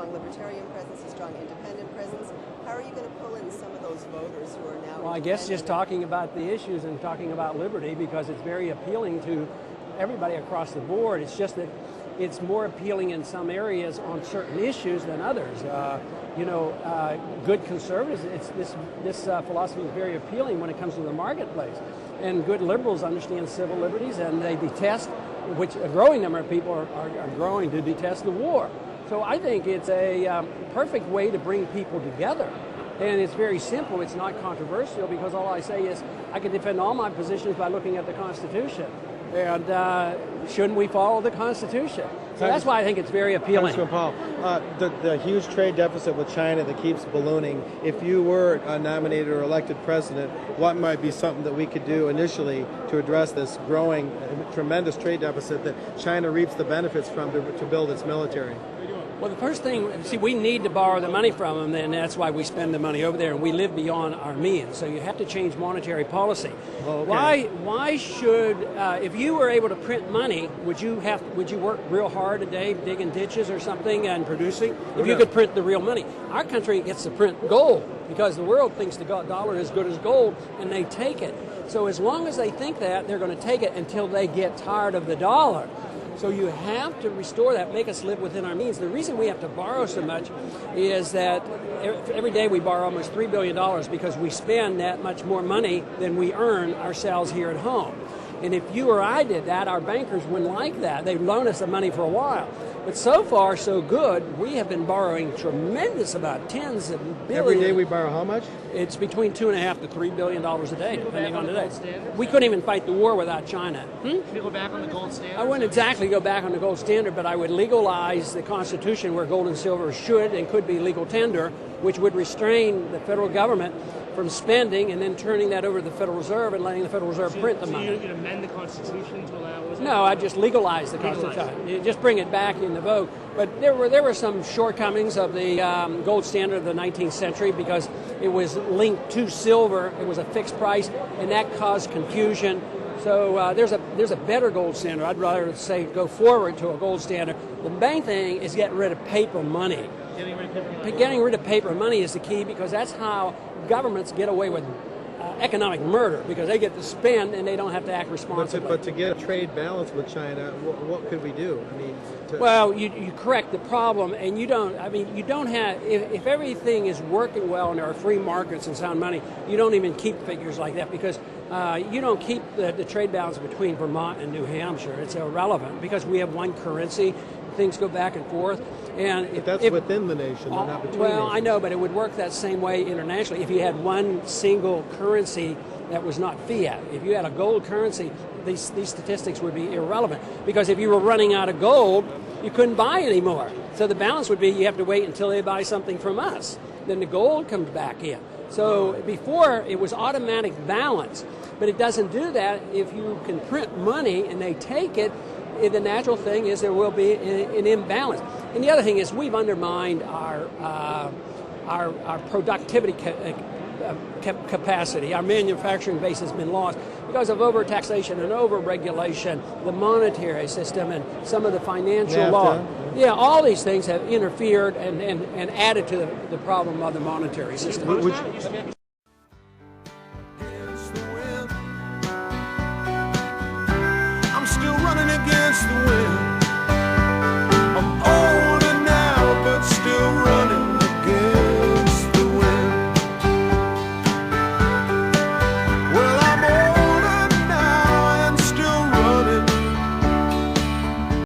strong libertarian presence, a strong independent presence. How are you going to pull in some of those voters who are now? Well, I guess just talking about the issues and talking about liberty, because it's very appealing to everybody across the board. It's just that it's more appealing in some areas on certain issues than others. Good conservatives, this philosophy is very appealing when it comes to the marketplace. And good liberals understand civil liberties, and they detest, which a growing number of people are growing to detest the war. So I think it's a perfect way to bring people together. And it's very simple. It's not controversial, because all I say is I can defend all my positions by looking at the Constitution. And shouldn't we follow the Constitution? So that's why I think it's very appealing. Congressman Paul, the huge trade deficit with China that keeps ballooning, if you were nominated or elected president, what might be something that we could do initially to address this growing, tremendous trade deficit that China reaps the benefits from to build its military? Well, the first thing, see, we need to borrow the money from them, and that's why we spend the money over there, and we live beyond our means. So you have to change monetary policy. Oh, okay. Why should, if you were able to print money, would you work real hard a day digging ditches or something and producing? If you could print the real money. Our country gets to print gold because the world thinks the dollar is as good as gold, and they take it. So as long as they think that, they're going to take it until they get tired of the dollar. So you have to restore that, make us live within our means. The reason we have to borrow so much is that every day we borrow almost $3 billion because we spend that much more money than we earn ourselves here at home. And if you or I did that, our bankers wouldn't like that. They'd loan us the money for a while. But so far, so good. We have been borrowing tremendous amount, tens of billions. Every day we borrow how much? It's between $2.5 to $3 billion a day, depending on the day. We couldn't even fight the war without China. Can you go back on the gold standard? I wouldn't exactly go back on the gold standard, but I would legalize the Constitution where gold and silver should and could be legal tender, which would restrain the federal government from spending and then turning that over to the Federal Reserve and letting the Federal Reserve print the money. So you'd amend the Constitution to allow? No, I'd just legalize the Constitution. Just bring it back into vogue. But there were some shortcomings of the gold standard of the 19th century because it was linked to silver. It was a fixed price, and that caused confusion. So there's a better gold standard. I'd rather say go forward to a gold standard. The main thing is getting rid of paper money. Getting rid of paper money is the key, because that's how governments get away with economic murder, because they get to spend and they don't have to act responsibly. But to get a trade balance with China, what could we do? I mean, well, you correct the problem, and you don't have, if everything is working well and there are free markets and sound money, you don't even keep figures like that, because you don't keep the trade balance between Vermont and New Hampshire. It's irrelevant because we have one currency. Things go back and forth. But that's within the nation, not between Well, nations. I know, but it would work that same way internationally if you had one single currency that was not fiat. If you had a gold currency, these statistics would be irrelevant, because if you were running out of gold, you couldn't buy anymore. So the balance would be you have to wait until they buy something from us. Then the gold comes back in. So before, it was automatic balance, but it doesn't do that if you can print money and they take it. The natural thing is there will be an imbalance. And the other thing is we've undermined our productivity capacity. Our manufacturing base has been lost because of over-taxation and over-regulation, the monetary system and some of the financial law. Yeah, all these things have interfered and added to the problem of the monetary system.